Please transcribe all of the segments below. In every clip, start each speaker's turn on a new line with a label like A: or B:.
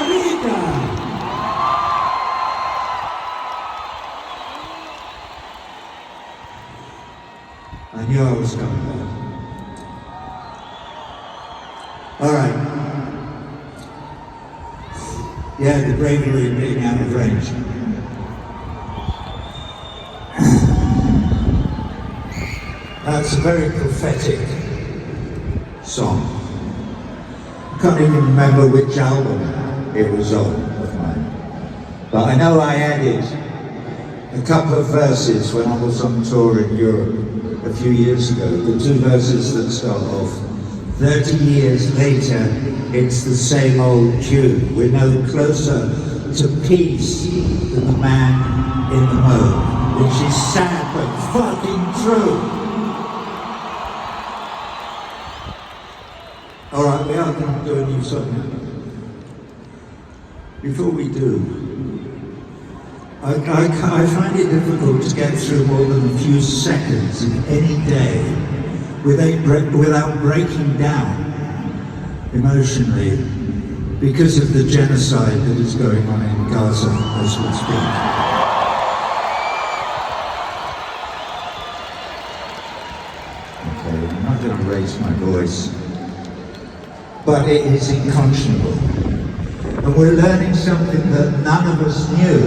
A: vida! I knew I was coming back. All right. Yeah, the bravery of being out of range. That's a very prophetic song. I can't even remember which album it was on of mine. But I know I added a couple of verses when I was on tour in Europe a few years ago. The two verses that start off, 30 years later, it's the same old tune. We're no closer to peace than the man in the moon. Which is sad but fucking true. All right, we are going to do a new song now. Before we do, I find it difficult to get through more than a few seconds in any day without breaking down emotionally because of the genocide that is going on in Gaza as we speak. Okay, I'm not going to raise my voice. But it is unconscionable. And we're learning something that none of us knew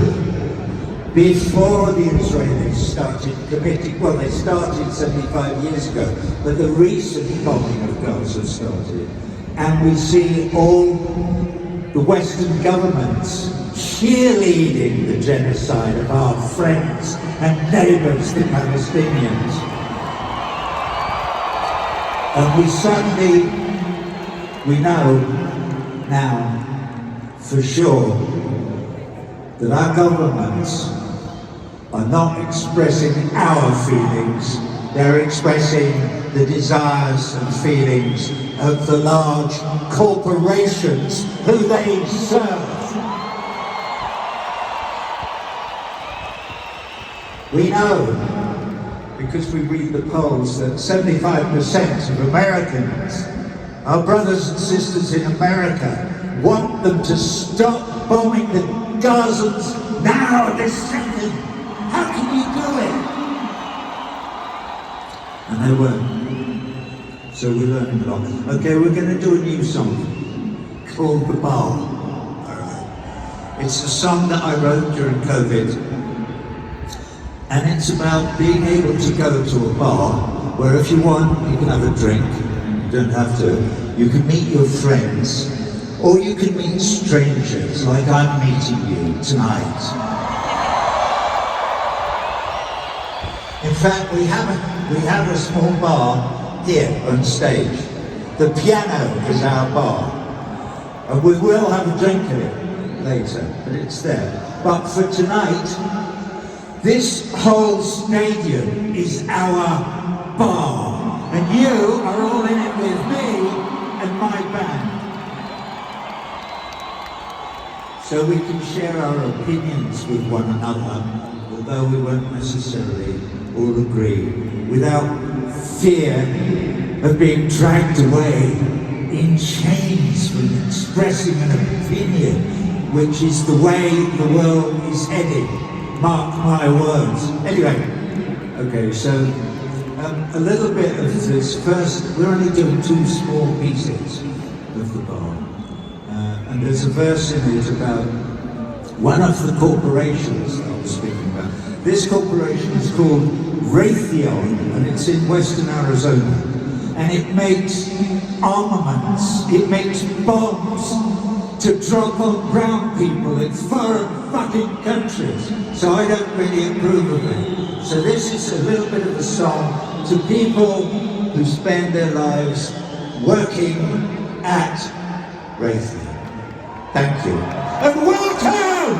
A: before the Israelis started committing, well, they started 75 years ago, but the recent bombing of Gaza started. And we see all the Western governments cheerleading the genocide of our friends and neighbors, the Palestinians. And we know now for sure that our governments are not expressing our feelings, they're expressing the desires and feelings of the large corporations who they serve. We know, because we read the polls, that 75% of Americans, our brothers and sisters in America, want them to stop bombing the Gazans now, this second. How can you do it? And they won't. So we're learning a lot. Okay, we're going to do a new song called The Bar. Alright. It's a song that I wrote during COVID. And it's about being able to go to a bar where if you want, you can have a drink. You don't have to. You can meet your friends. Or you can meet strangers, like I'm meeting you tonight. In fact, we have a small bar here on stage. The piano is our bar. And we will have a drink in it later, but it's there. But for tonight, this whole stadium is our bar. And you are all in it with me and my band. So we can share our opinions with one another, although we won't necessarily all agree, without fear of being dragged away in chains from expressing an opinion, which is the way the world is heading. Mark my words. Anyway, okay, so a little bit of this. First, we're only doing two small pieces of the bar. And there's a verse in it about one of the corporations that I was speaking about. This corporation is called Raytheon, and it's in western Arizona. And it makes armaments, it makes bombs to drop on brown people in foreign fucking countries. So I don't really approve of it. So this is a little bit of a song to people who spend their lives working at Raytheon. Thank you. And welcome